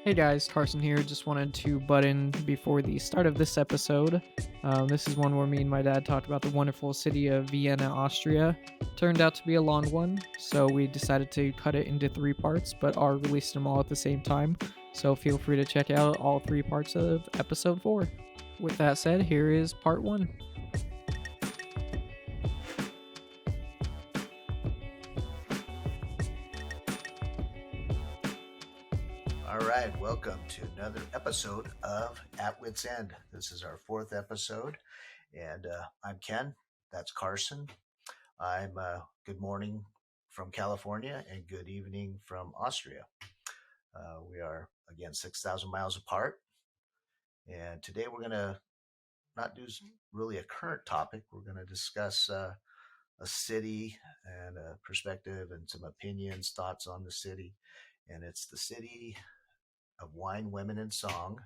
Hey guys, Carson here. Just wanted to butt in before the start of this episode. This is one where me and my dad talked about the wonderful city of Vienna, Austria. Turned out to be a long one, so we decided to cut it into three parts, but are releasing them all at the same time. So feel free to check out all three parts of episode 4. With that said, here is part 1. All right, welcome to another episode of At Witt's End. This is our fourth episode, and I'm Ken. That's Carson. I'm good morning from California and good evening from Austria. We are again 6,000 miles apart, and today we're going to not do really a current topic. We're going to discuss a city and a perspective and some opinions, thoughts on the city, and it's the city of wine, women, and song.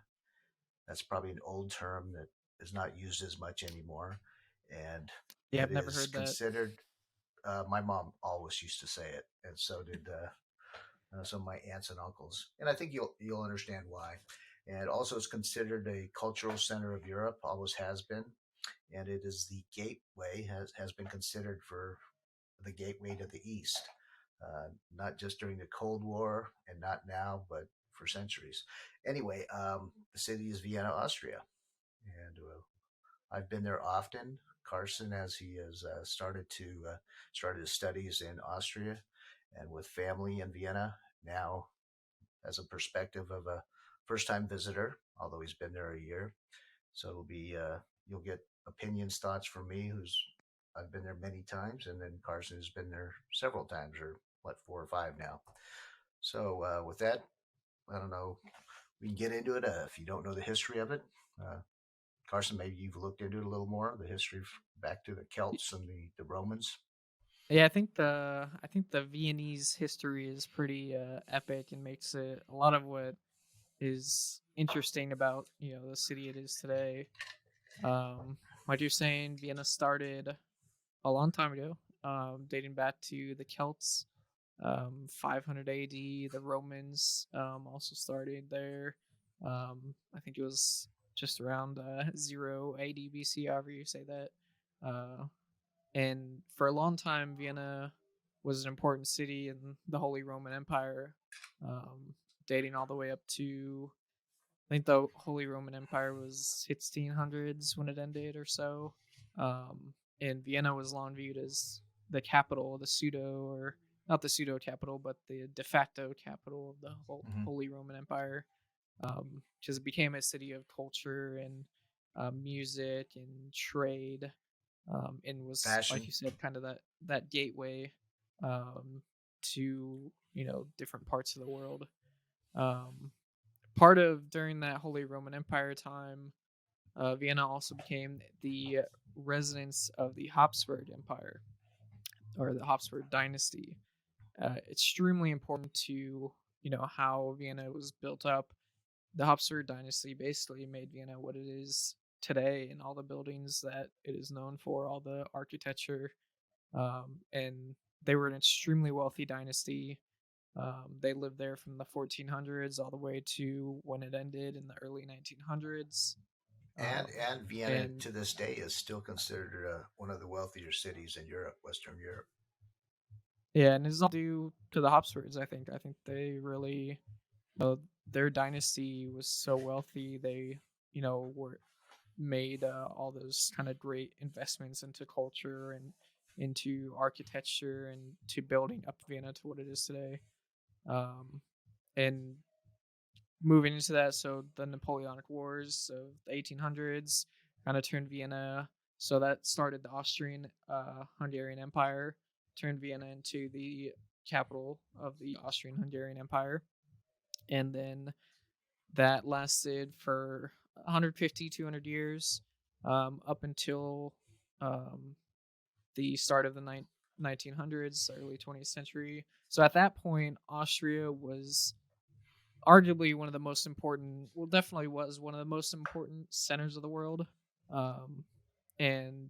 That's probably an old term that is not used as much anymore. And Yeah, I've it never is heard that. considered, my mom always used to say it, and so did some of my aunts and uncles. And I think you'll understand why. And also, it's considered a cultural center of Europe, always has been. And it is the gateway, has been considered for the gateway to the East, not just during the Cold War and not now, but for centuries. Anyway, the city is Vienna, Austria, and I've been there often. Carson, as he has started his studies in Austria, and with family in Vienna now, as a perspective of a first-time visitor, although he's been there a year. So it'll be you'll get opinions, thoughts from me, who's I've been there many times, and then Carson has been there several times, or what, 4 or 5 now. So with that, I don't know. We can get into it if you don't know the history of it. Uh, Carson, maybe you've looked into it a little more, the history back to the Celts and the Romans. Yeah, I think the Viennese history is pretty epic and makes it a lot of what is interesting about the city it is today. Like you're saying, Vienna started a long time ago, dating back to the Celts, 500 AD. The Romans also started there. I think it was just around 0 AD BC, however you say that. Uh, and for a long time, Vienna was an important city in the Holy Roman Empire, um, dating all the way up to, I think the Holy Roman Empire was 1600s when it ended or so. And Vienna was long viewed as the capital, the pseudo, or not the pseudo capital, but the de facto capital of the Mm-hmm. Holy Roman Empire, because it became a city of culture and music and trade, and was, like Fashion. you said, kind of that gateway um, to different parts of the world. Um, Part of during that Holy Roman Empire time, Vienna also became the residence of the Habsburg Empire or the Habsburg dynasty. Extremely important to how Vienna was built up. The Habsburg dynasty basically made Vienna what it is today, and all the buildings that it is known for, all the architecture, and they were an extremely wealthy dynasty. They lived there from the 1400s all the way to when it ended in the early 1900s. And Vienna And to this day is still considered one of the wealthier cities in Europe, Western Europe. yeah, and it's all due to the Habsburgs. I think they really, their dynasty was so wealthy. They, were made all those kind of great investments into culture and into architecture and to building up Vienna to what it is today. Um, and moving into that, so the Napoleonic Wars of the 1800s kind of turned Vienna. So that started the Austrian Hungarian Empire, turned Vienna into the capital of the Austrian Hungarian Empire. And then that lasted for 150, 200 years, up until um, the start of the 1900s, early 20th century. So at that point, Austria was arguably one of the most important, well, definitely was one of the most important centers of the world. Um, and,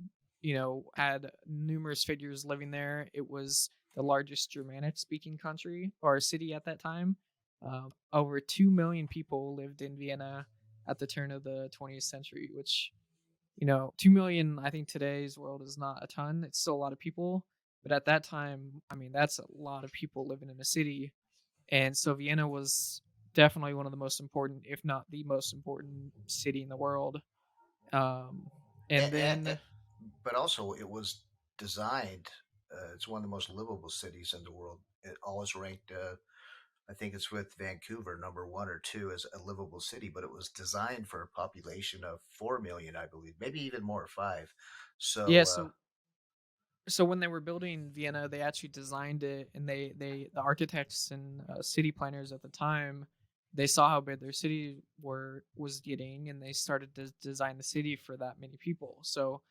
had numerous figures living there. It was the largest Germanic speaking country or city at that time. Over 2 million people lived in Vienna at the turn of the 20th century, which 2 million, I think today's world is not a ton. It's still a lot of people, but at that time, I mean, that's a lot of people living in a city. And so Vienna was definitely one of the most important, if not the most important city in the world. Um, and And, then, but also, it was designed. It's one of the most livable cities in the world. It always ranked. I think it's with Vancouver, number one or two as a livable city, but it was designed for a population of 4 million, I believe, maybe even more, five. yeah, So, so when they were building Vienna, they actually designed it, and the architects and city planners at the time, they saw how big their city was getting, and they started to design the city for that many people. So,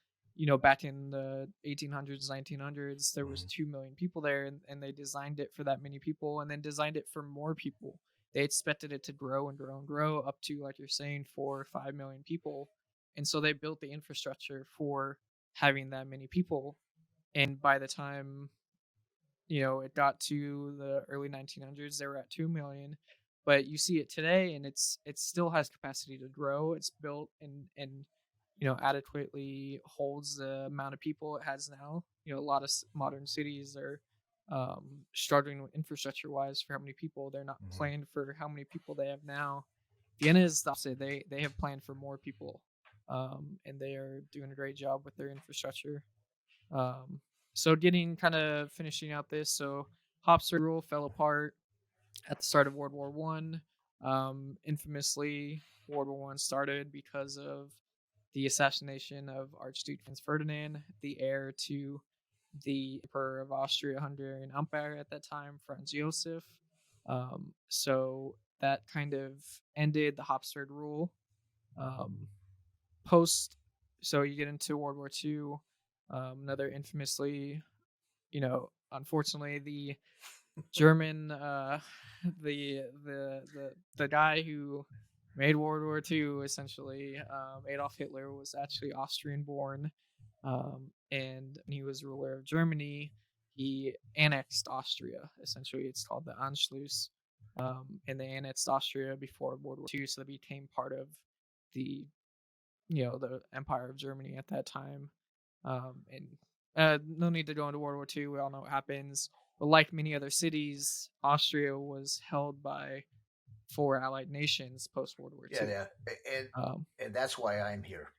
back in the 1800s, 1900s, there was mhm, 2 million people there, and they designed it for that many people, and then designed it for more people. They expected it to grow and grow and grow up to, like you're saying, 4 or 5 million people, and so they built the infrastructure for having that many people. And by the time it got to the early 1900s, they were at 2 million. But you see it today, and it still has capacity to grow. It's built and adequately holds the amount of people it has now. A lot of modern cities are struggling with infrastructure wise for how many people. They're not mhm. planned for how many people they have now. Vienna is the opposite. They have planned for more people, and they are doing a great job with their infrastructure. um, so getting kind of finishing out this, so Habsburg rule fell apart at the start of World War One. Infamously, World War One started because of the assassination of Archduke Franz Ferdinand, the heir to the Emperor of Austria-Hungarian Empire at that time, Franz Josef. So that kind of ended the Habsburg rule. Um, Post, so you get into World War Two. Another infamously, unfortunately, the German, the guy who made World War Two, essentially, Adolf Hitler, was actually Austrian born, and when he was ruler of Germany, he annexed Austria. Essentially, it's called the Anschluss, and they annexed Austria before World War Two, so they became part of the the Empire of Germany at that time. And no need to go into World War II. We all know what happens. But like many other cities, Austria was held by four allied nations post World War Yeah, II. yeah, and Um, and that's why I'm here.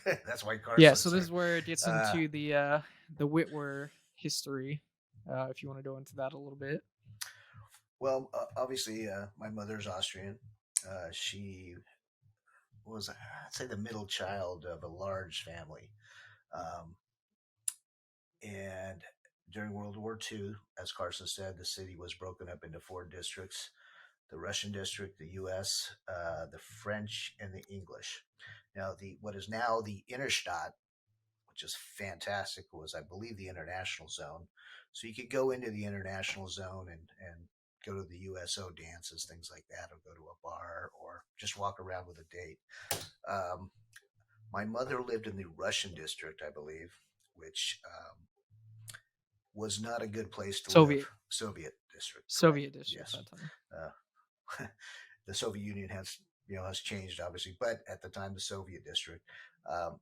That's why yeah, Carson's so this here. is where it gets Uh, into the Whitwer history. If you want to go into that a little bit. well, obviously, my mother's Austrian. She was, I'd say, the middle child of a large family. Um, and during World War II, as Carson said, the city was broken up into four districts: the Russian district, the U.S., the French, and the English. Now, the what is now the Innenstadt, which is fantastic, was, I believe, the international zone. So you could go into the international zone and go to the USO dances, things like that, or go to a bar, or just walk around with a date. Um, my mother lived in the Russian district, I believe, which was not a good place to live. Soviet Soviet district, correct? Soviet district Yes. at that time. Uh, the Soviet Union has changed, obviously, but at the time, the Soviet district, um,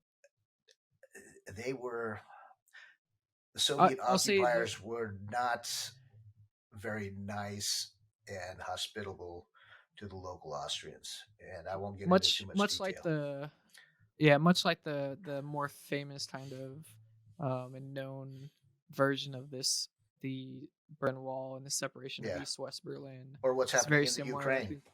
they were the Soviet I'll say the occupiers were not very nice and hospitable to the local Austrians, and I won't get into too much much much like detail. the Yeah, much like the more famous kind of and known version of this, the Berlin Wall and the separation of Yeah, East-West Berlin. or what's It's happening very in the similar. I Ukraine, think.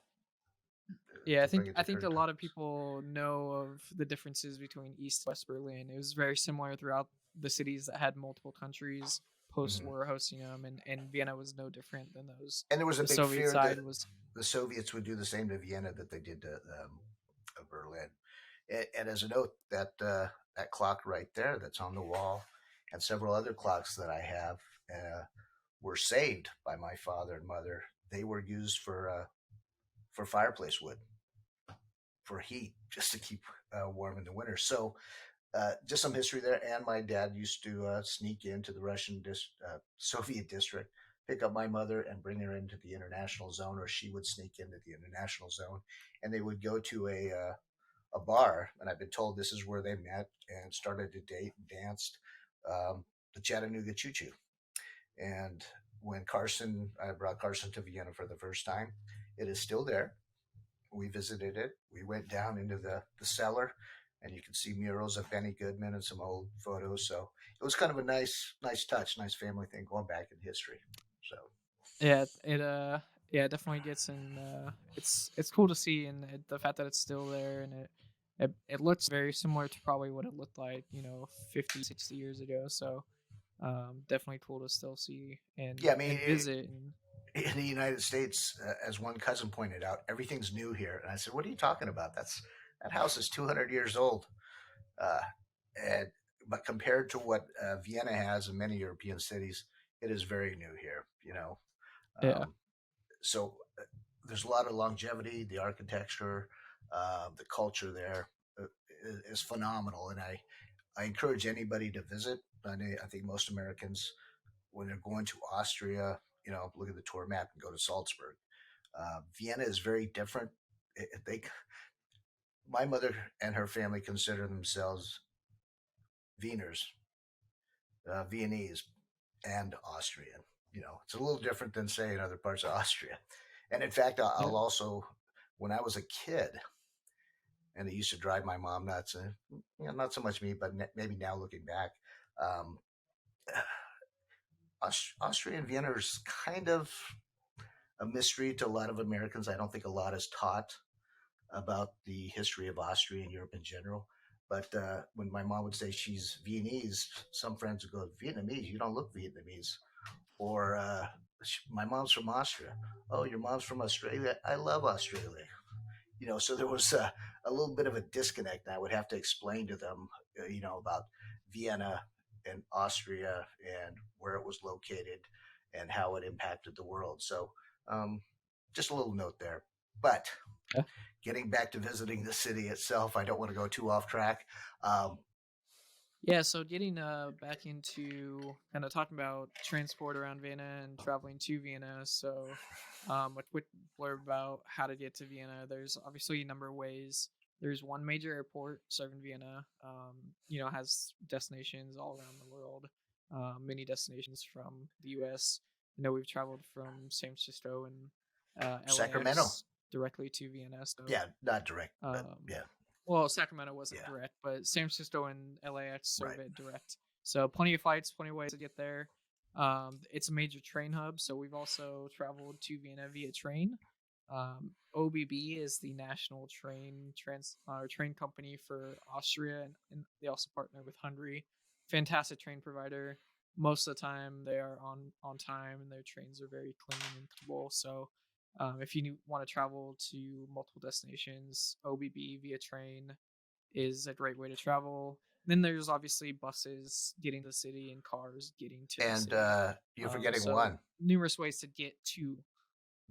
Yeah, I to bring think it I to think a current lot of times. people know of the differences between East and West Berlin. It was very similar throughout the cities that had multiple countries Hmm. post-war hosting them, and Vienna was no different than those. And there was a The big Soviet fear that side was the Soviets would do the same to Vienna that they did to Berlin. And as a note, that clock right there that's on the wall, and several other clocks that I have, were saved by my father and mother. They were used for fireplace wood, for heat, just to keep warm in the winter. So just some history there. And my dad used to sneak into the Soviet district pick up my mother and bring her into the international zone, or she would sneak into the international zone, and they would go to a bar, and I've been told this is where they met and started to date and danced, the Chattanooga Choo Choo. And when I brought Carson to Vienna for the first time, it is still there. We visited it. We went down into the cellar, and you can see murals of Benny Goodman and some old photos. So it was kind of a nice touch, nice family thing going back in history. So Yeah, it definitely gets in. It's cool to see, and the fact that it's still there, and it looks very similar to probably what it looked like, 50, 60 years ago. So definitely cool to still see yeah, I and mean, and visit. And in the United States, as one cousin pointed out, everything's new here. And I said, "What are you talking about? That house is 200 years old." Uh, and but compared to what Vienna has and many European cities, it is very new here. yeah, Um, so there's a lot of longevity. The architecture, the culture there is phenomenal, and I encourage anybody to visit. I think most Americans, when they're going to Austria, look at the tour map and go to Salzburg. Vienna is very different. They, my mother and her family consider themselves Wieners, Viennese, and Austrian. It's a little different than say in other parts of Austria. And in fact, yeah, I'll also, when I was a kid, and it used to drive my mom nuts, and not so much me, but maybe now looking back, um, Austria and Vienna is kind of a mystery to a lot of Americans. I don't think a lot is taught about the history of Austria and Europe in general. But when my mom would say she's Viennese, some friends would go, Vietnamese? You don't look Vietnamese. Or my mom's from Austria. Oh, your mom's from Australia? I love Australia. So there was a little bit of a disconnect. I would have to explain to them, about Vienna and Austria and where it was located and how it impacted the world. So um, just a little note there. But yeah. getting back to visiting the city itself, I don't want to go too off track. Um, Yeah, so getting back into kind of talking about transport around Vienna and traveling to Vienna. So, a quick blurb about how to get to Vienna. There's obviously a number of ways. There's one major airport serving Vienna. Has destinations all around the world. Many destinations from the U.S. We've traveled from San Francisco and Sacramento. LAX directly to Vienna. So Yeah, not direct, but um, yeah, well, Sacramento wasn't yeah, direct, but San Francisco and LAX serve right. it direct. So plenty of flights, plenty of ways to get there. It's a major train hub, so we've also traveled to Vienna via train. OBB is the national train company for Austria, and they also partner with Hungary. Fantastic train provider. Most of the time, they are on time, and their trains are very clean and comfortable. So if you want to travel to multiple destinations, OBB via train is a great way to travel. Then there's obviously buses getting to the city and cars getting to the And city. you're forgetting So one. numerous ways to get to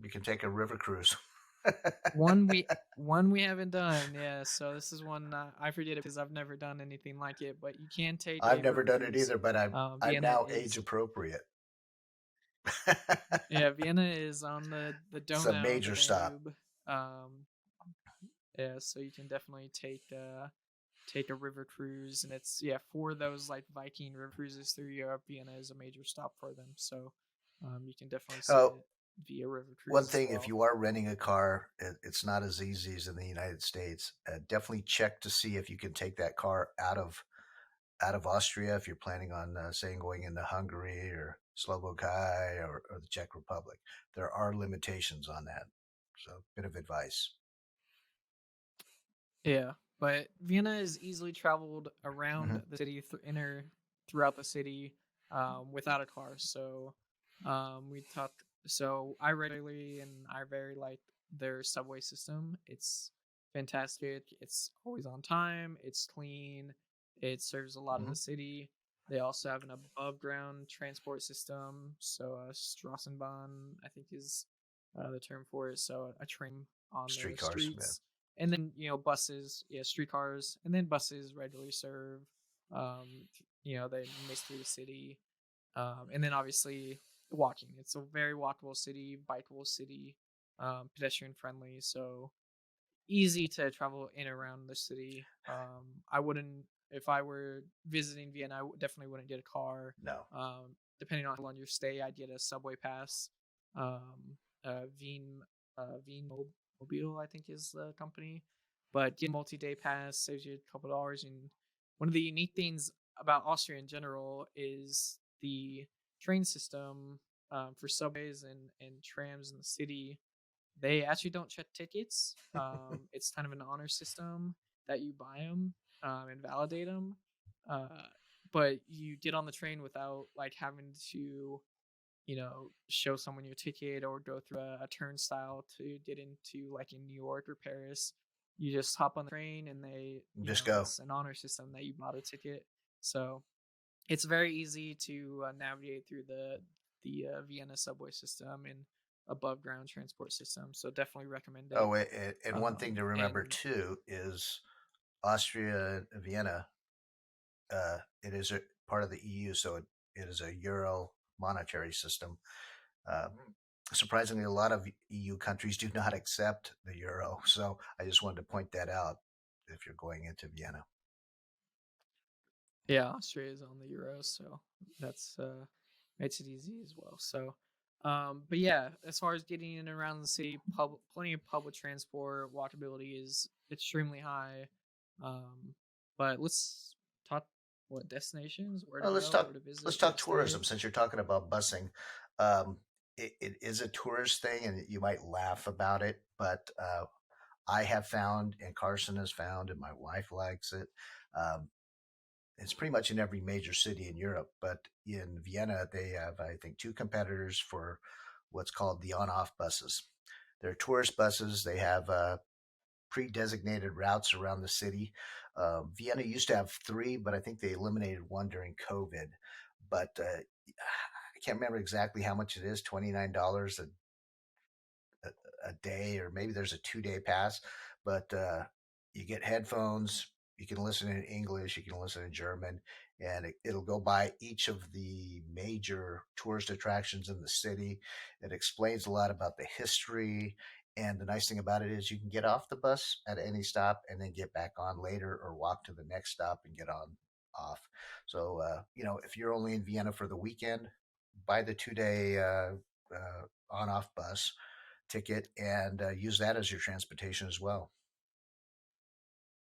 You can take a river cruise. one we haven't done. Yeah, so this is one I forget it because I've never done anything like it. But you can take I've a never river done it cruise. either, but I'm Vienna now age is appropriate. yeah, Vienna is on the It's a Donau, the major stop. Danube. Um, yeah, so you can definitely take a river cruise, and it's for those like Viking river cruises through Europe. Vienna is a major stop for them, so you can definitely see Oh, it via river one cruise as thing, if well. you are renting a car, it's not as easy as in the United States. Definitely check to see if you can take that car out of Austria if you're planning on, saying, going into Hungary or Slovakia or the Czech Republic. There are limitations on that. So, bit of advice. Yeah, but Vienna is easily traveled around Hmm. the city, throughout the city, without a car. So we talk. So I very like their subway system. It's fantastic. It's always on time. It's clean. It serves a lot of Hmm. the city. They also have an above ground transport system. So Strassenbahn, I think, is the term for it. So a train on the Streetcars. Yeah. streets, and then buses, streetcars, and then buses regularly serve. They miss through the city, and then obviously walking. It's a very walkable city, bikeable city, pedestrian friendly. So easy to travel in and around the city. I wouldn't, if I were visiting Vienna, definitely wouldn't get a car. No. Depending on how long your stay, I'd get a subway pass. Vien Mobile, I think, is the company. But get a multi-day pass saves you a couple dollars. And one of the unique things about Austria in general is the train system, for subways and trams in the city. They actually don't check tickets. It's kind of an honor system that you buy them, and validate them. Uh, but you get on the train without like having to, show someone your ticket or go through a turnstile to get into, like, in New York or Paris. You just hop on the train and Just go. it's an honor system that you bought a ticket. So it's very easy to navigate through the Vienna subway system and above ground transport system. So definitely recommend it. Oh, and one thing to remember And too is Austria, Vienna. It is a part of the EU, so it is a euro monetary system. Uh, Surprisingly, a lot of EU countries do not accept the euro. So I just wanted to point that out if you're going into Vienna. yeah, Austria is on the euro, so that's makes it easy as well. So, but yeah, as far as getting in and around the city, plenty of public transport, walkability is extremely high. Um, but let's talk what destinations, where to Well, go, where to visit, let's where talk to stay. tourism since you're talking about busing. Um, it is a tourist thing, and you might laugh about it, but I have found, and Carson has found, and my wife likes it. Um, it's pretty much in every major city in Europe, but in Vienna, they have, I think, two competitors for what's called the on-off buses. They're tourist buses. They have pre-designated routes around the city. Vienna used to have three, but I think they eliminated one during COVID. But I can't remember exactly how much it is, $29 a day, or maybe there's a 2 day pass. But you get headphones. You can listen in English. You can listen in German, and it'll go by each of the major tourist attractions in the city. It explains a lot about the history. And the nice thing about it is you can get off the bus at any stop and then get back on later, or walk to the next stop and get on off. So, if you're only in Vienna for the weekend, buy the 2 day on off bus ticket and use that as your transportation as well.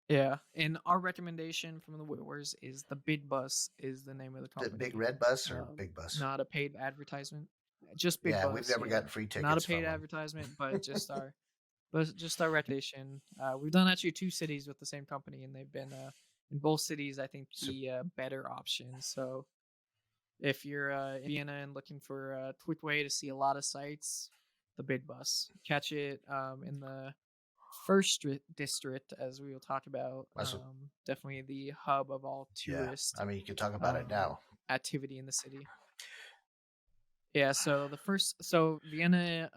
Yeah, and our recommendation from the Whitworths is the Big Bus is the name of the The big company. red bus or Um, big bus? Not a paid advertisement. Just Big Yeah, we've Bus, never yeah. gotten free Not a tickets paid from advertisement, but just our recommendation. We've done actually two cities with the same company, and they've been in both cities, I think, them. the better option. So if you're in Vienna and looking for a quick way to see a lot of sites, the Big Bus. Catch it in the first district, as we will talk about. Definitely the hub of all Yeah, tourist I mean, you can talk about it um, now. activity in the city. Yeah, so Vienna,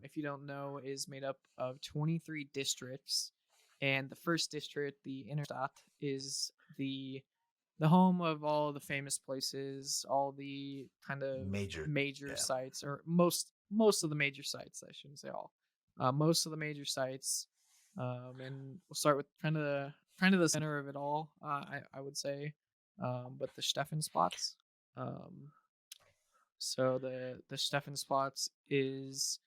if you don't know, is made up of 23 districts, and the first district, the Innenstadt, is the home of all the famous places, all the kind of Major, major yeah. sites, or most of the major sites. I shouldn't say all. Most of the major sites, and we'll start with kind of the center of it all. I would say, but the Stephansplatz. So the Stephansplatz is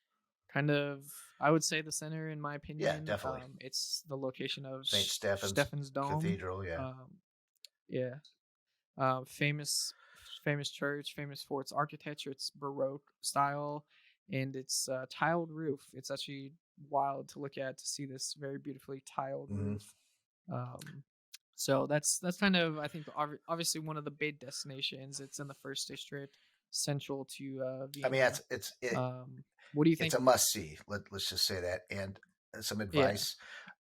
kind of, I would say, the center in my Yeah, opinion. definitely. It's the location of St. Stephen's Stephan's Dome. Cathedral, yeah. Yeah, famous church, famous for its architecture, its Baroque style, and its tiled roof. It's actually wild to look at, to see this very beautifully tiled Hmm. roof. Um, so that's kind of, I think, obviously one of the big destinations. It's in the first district, central to I mean, Vienna. it's What do you it's think? a must see. Let's just say that. And some Yeah, advice: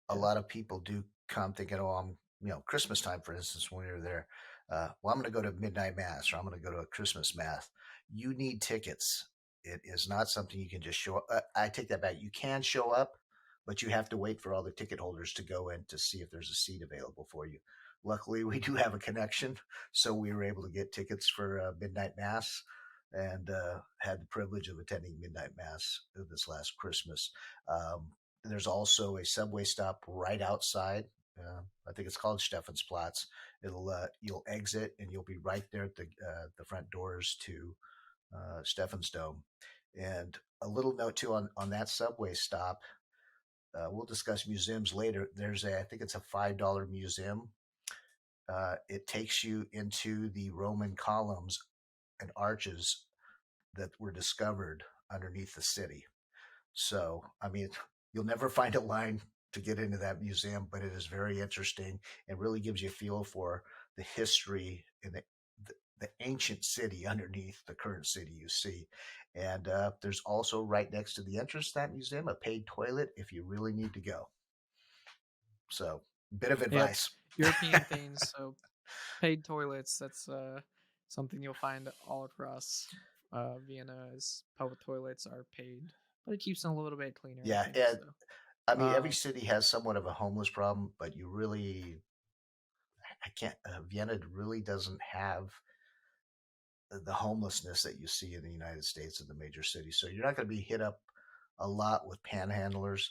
a yeah, lot of people do come thinking, "Oh, I'm Christmas time, for instance, when we were there. Well, I'm going to go to midnight mass, or I'm going to go to a Christmas mass." You need tickets. It is not something you can just show up. I take that back. You can show up, but you have to wait for all the ticket holders to go in to see if there's a seat available for you. Luckily, we do have a connection, so we were able to get tickets for midnight mass. and had the privilege of attending midnight mass this last Christmas. There's also a subway stop right outside. I think it's called Stephansplatz. It'll you'll exit and you'll be right there at the front doors to Stephan's Dome. And a little note too on that subway stop. We'll discuss museums later. There's I think it's a $5 museum. It takes you into the Roman columns and arches that were discovered underneath the city. So, I mean, you'll never find a line to get into that museum, but it is very interesting and really gives you a feel for the history in the ancient city underneath the current city you see. And there's also right next to the entrance to that museum a paid toilet if you really need to go. So, bit of Yep, advice. European things. So paid toilets. That's something you'll find all across Vienna. Is public toilets are paid, but it keeps them a little bit cleaner, I Yeah, think. and So, I mean, every um, city has somewhat of a homeless problem, but you really, I can't, Vienna really doesn't have the homelessness that you see in the United States in the major cities. So you're not going to be hit up a lot with panhandlers.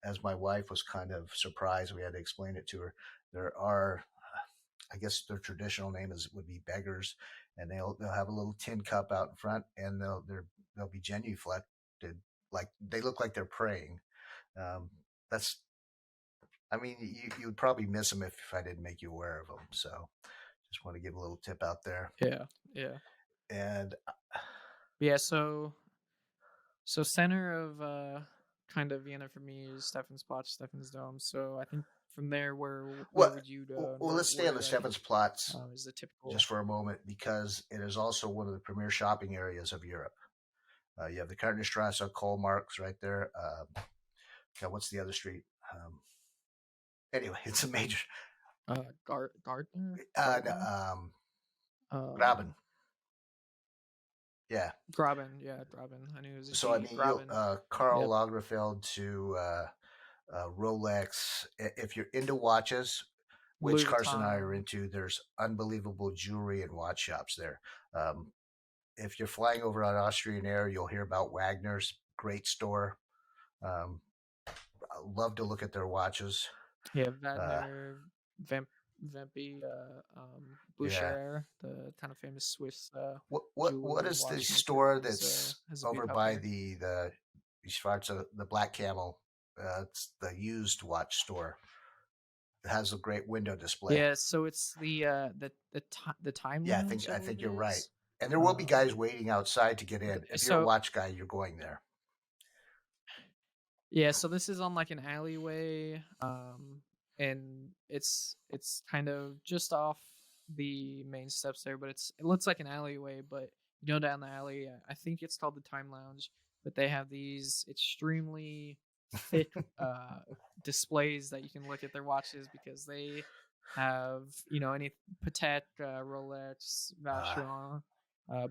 As my wife was kind of surprised, we had to explain it to her. There are, I guess their traditional name would be beggars, and they'll have a little tin cup out in front, and they'll be genuflected, like they look like they're praying. Um, that's, I mean, you would probably miss them if I didn't make you aware of them. So just want to give a little tip out there. yeah, yeah, And yeah. So center of kind of Vienna for me is Stephansplatz, Stephan's Dome. So I think from there, where well, would you go, and well, let's stay on the where I think Stephen's Plots is the just typical? for a moment because it is also one of the premier shopping areas of Europe. You have the Kartenstrasse, Kohlmarks right there. God, what's the other street? Anyway, it's a major. Gardner, No, Gardner, Graben. um, Yeah. Graben, yeah, Graben. I knew it was a So I G. mean, you'll Graben. Karl Yep. Lagerfeld to Rolex. If you're into watches, which Louis Carson and I are Vuitton. into, there's unbelievable jewelry and watch shops there. Um, if you're flying over on Austrian Air, you'll hear about Wagner's great store. Um, I love to look at their watches. Yeah, Uh, Wagner, Vampi, yeah. Boucher, the kind of famous Swiss What jeweler and is the watchmaker, store that's has a over booth out by there. the Schwarze, the Black Camel? It's the used watch store. It has a great window display. Yeah, so it's the time Yeah, lounge, I I believe think it you're right. is. And there will be Um, guys waiting outside to get in. If you're a so watch guy, you're going there. Yeah, so this is on like an alleyway, and it's kind of just off the main steps there, but it looks like an alleyway, but you go down the alley. I think it's called the Time Lounge, but they have these extremely thick displays that you can look at their watches because they have any Patek, Rolex, Uh, Vacheron,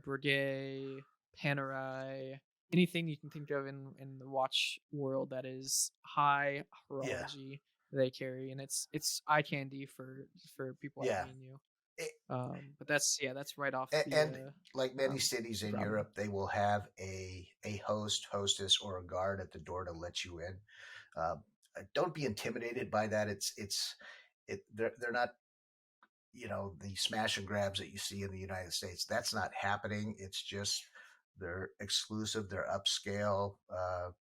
Breguet, Panerai, anything you can think of in the watch world that is high yeah, horology they carry, and it's eye candy for people like yeah. me and you. A- But that's right off and like many um cities the in Graben. Europe, they will have a host, hostess, or a guard at the door to let you in. Uh, don't be intimidated by that. They're not the smash and grabs that you see in the United States. That's not happening. It's just they're exclusive, they're upscale,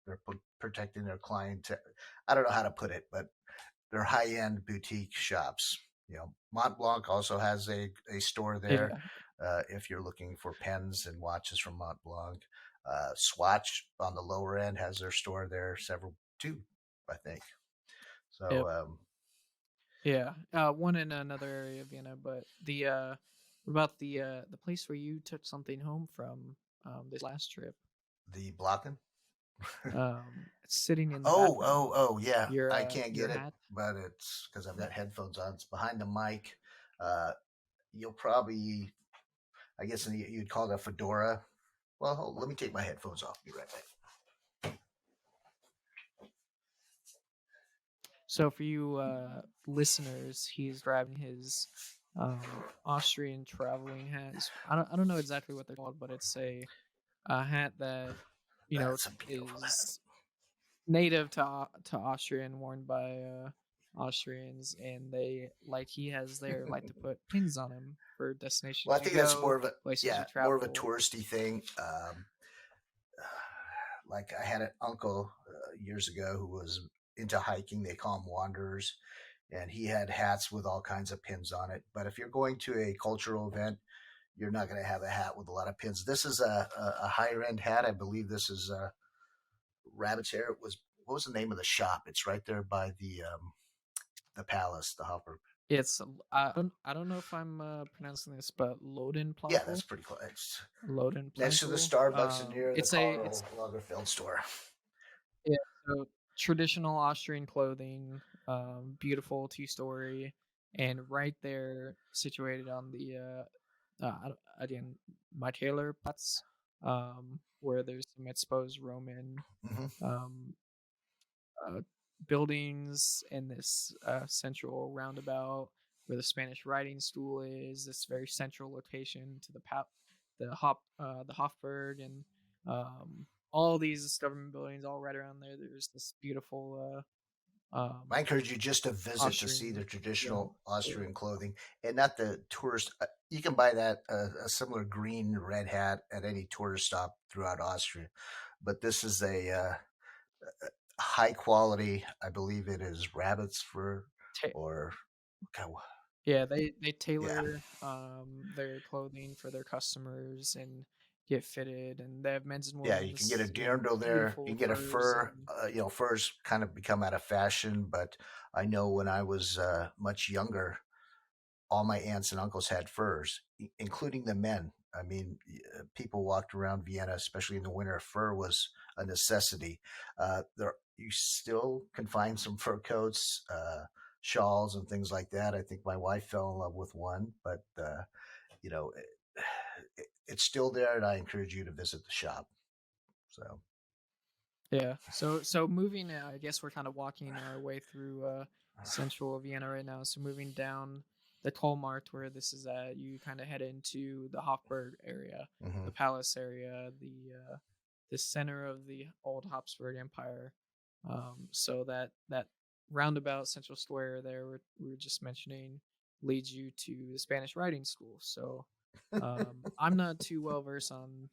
they're protecting their client. I don't know how to put it, but they're high end boutique shops. Mont Blanc also has a store there. Yeah, If you're looking for pens and watches from Mont Blanc, Swatch on the lower end has their store there, several two, I think. So yep, yeah. One in another area of Vienna, but what about the place where you took something home from this last trip? the Blocken. It's sitting in the Oh, background. oh, oh, yeah. I can't Your get it, hat. but it's because I've got headphones on. It's behind the mic. Uh, you'll probably, I guess, you'd call it a fedora. Well, let me take my headphones off. Be right back. So for you listeners, he's grabbing his Austrian traveling hats. I don't know exactly what they're called, but it's a hat that That's a beautiful hat. is native to Austria and worn by Austrians, and they like he has there like to put pins on him for Well, I destinations you think that's more go, of a places you yeah, more of a travel. touristy thing. Like I had an uncle years ago who was into hiking. They call them wanderers, and he had hats with all kinds of pins on it. But if you're going to a cultural event, you're not going to have a hat with a lot of pins. This is a higher end hat. I believe this is rabbit's hair. It was what was the name of the shop? It's right there by the palace, the Hopper. It's I don't know if I'm pronouncing this, but Yeah, that's Lodenplatel. pretty close. It's next to the Lodenplatel. Starbucks and near the It's Karl Lagerfeld store. yeah, so traditional Austrian clothing, beautiful two-story, and right there, situated on the again, my Taylor Platz, where there's some exposed Roman Hmm. um, uh, buildings and this central roundabout where the Spanish riding school is. This very central location to the Hofburg, and all these government buildings all right around there. There's this beautiful I encourage you just to visit to see Austrian, the yeah, traditional Austrian clothing and not the tourist. You can buy that a similar green red hat at any tourist stop throughout Austria, but this is a high quality. I believe it is rabbit's fur ta- or God, yeah, they yeah, tailor their clothing for their customers and get fitted, and they have men's and yeah. You can get a women's, dirndl there. You beautiful can get a furs fur. and Furs kind of become out of fashion, but I know when I was much younger, all my aunts and uncles had furs, including the men. I mean, people walked around Vienna, especially in the winter. Fur was a necessity. There, you still can find some fur coats, shawls, and things like that. I think my wife fell in love with one, but you know, it's still there, and I encourage you to visit the shop. So, yeah. So moving, I guess we're kind of walking our way through central Vienna right now. So moving down the Kolmart, where this is at, you kind of head into the Hofburg area, hmm the palace area, the center of the old Habsburg Empire. So that roundabout central square there we were just mentioning leads you to the Spanish riding school. So I'm not too well versed on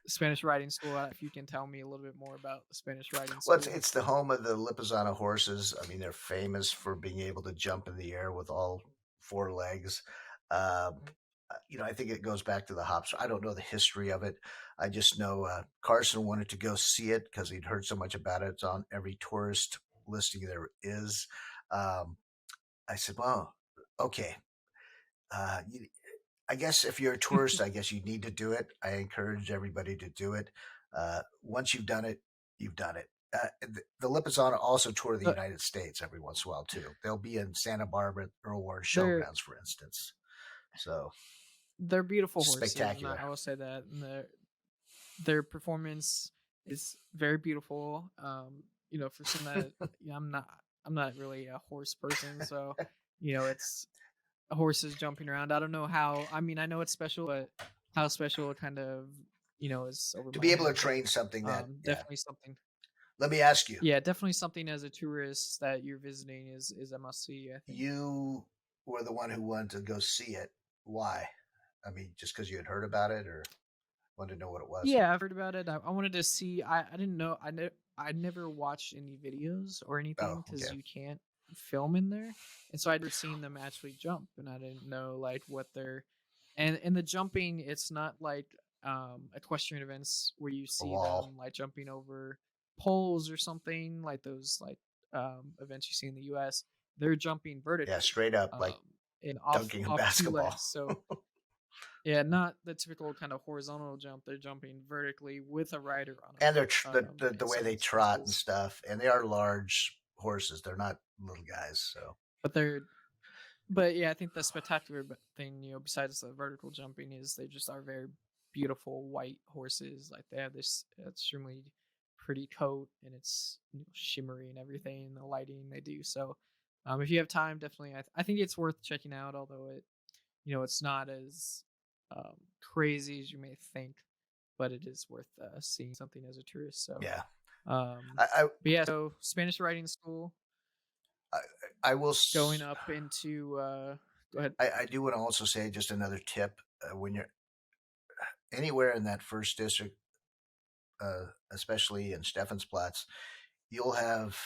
Spanish riding school. If you can tell me a little bit more about the Spanish riding well, school. it's the home of the Lipizzaner horses. I mean, they're famous for being able to jump in the air with all four legs. Um, I think it goes back to the hops. I don't know the history of it. I just know Carson wanted to go see it because he'd heard so much about it. It's on every tourist listing there is. Um, I said, well, okay. You, I guess if you're a tourist, I guess you need to do it. I encourage everybody to do it. Once you've done it, you've done it. The Lipizzaner also tour the But United States every once in a while too. They'll be in Santa Barbara, Earl Warren they're Showgrounds, for instance. So they're beautiful horses, and spectacular. I will say that. And their performance is very beautiful. For some that I'm not really a horse person, so it's horses jumping around. I don't know how. I mean, I know it's special, but how special it kind of is over To my be able to head. But train something that, yeah. definitely something. Let me ask you, Yeah, definitely something as a tourist that you're visiting is a must see. I think. you were the one who wanted to go see it. Why? I mean, just because you had heard about it or wanted to know what it was? Yeah, I've heard about it. I wanted to see. I didn't know. I never watched any videos or Oh, anything because okay. you can't film in there, and so I'd never seen them actually jump, and I didn't know like what they're and the jumping. It's not like equestrian events where you A see wall. them like jumping over poles or something like those like events you see in the U.S. They're jumping Yeah, vertically, straight up like and dunking a off two basketball. legs. So yeah, not the typical kind of horizontal jump. They're jumping vertically with a rider on And they're them. the In way some they trot and instances, stuff, and they are large horses. They're not little guys. So but but yeah, I think the spectacular thing, besides the vertical jumping, is they just are very beautiful white horses. Like they have this extremely pretty coat, and it's shimmery and everything. The lighting they do. So, if you have time, definitely, I think it's worth checking out. Although it's not as crazy as you may think, but it is worth seeing something as a tourist. So, Yeah. um, I but yeah, so Spanish writing school, I, I will. going up into. Go ahead. I do want to also say just another tip when you're anywhere in that first district, especially in Stephansplatz, you'll have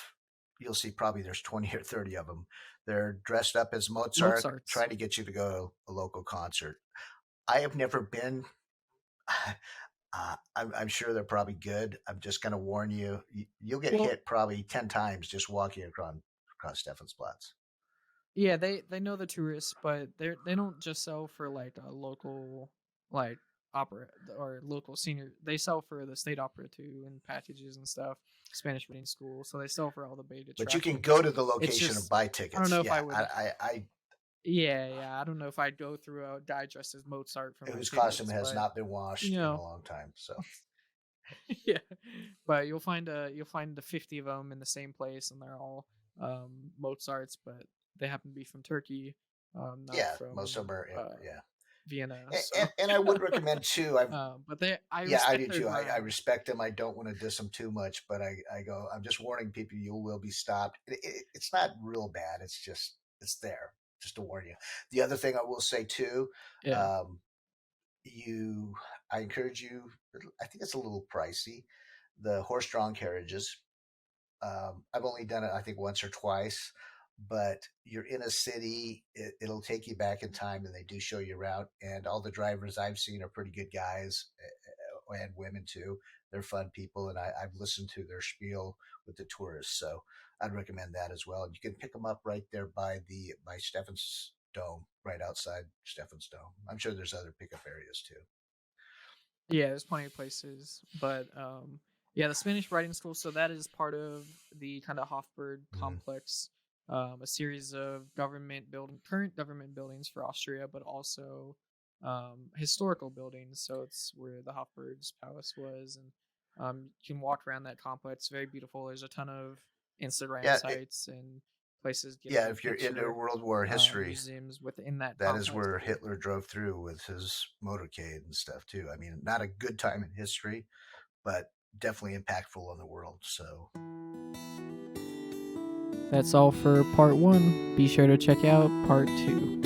you'll see probably there's 20 or 30 of them. They're dressed up as Mozart, Mozart's. trying to get you to go to a local concert. I have never been. I'm sure they're probably good. I'm just going to warn you, you'll get Well, hit probably 10 times just walking across Stephansplatz. yeah, they know the tourists, but they don't just sell for like a local like opera or local senior. They sell for the state opera too and packages and stuff. Spanish reading school, so they sell for all the big But you can go attractions. to the It's location and just buy I don't tickets. know if I Yeah, would. I Yeah, I don't know if I'd go through a guy dressed as Mozart for my whose costume tickets, has but not been you washed in a know, long time. So yeah. But you'll find the 50 of them in the same place, and they're all Mozarts, but they happen to be from Turkey, not yeah, most of from them are. Yeah, Vienna. and, So, and I would recommend too. but I Yeah, I respect do their too. I grind. respect them. I don't want to diss them too much, but I go. I'm just warning people. You will be stopped. It's not real bad. It's there just to warn you. The other thing I will say too, Yeah, um, you I encourage you. I think it's a little pricey. The horse-drawn carriages. I've only done it, I think, once or twice, but you're in a city. It'll take you back in time, and they do show you around. And all the drivers I've seen are pretty good guys, and women too. They're fun people, and I've listened to their spiel with the tourists. So I'd recommend that as well. And you can pick them up right there by Stephen's Dome, right outside Stephen's Dome. I'm sure there's other pickup areas too. yeah. There's plenty of places, but yeah, the Spanish writing school. So that is part of the kind of Hofburg Mm. complex, a series of current government buildings for Austria, but also historical buildings. So it's where the Hofburg's palace was, and you can walk around that complex. Very beautiful. There's a ton of Instagram Yeah, sites and places to get a yeah. good If you're into picture. World War history, Museums within that that is complex where too. Hitler drove through with his motorcade and stuff too. I mean, not a good time in history, but definitely impactful on the world. So, That's all for part one. Be sure to check out part two.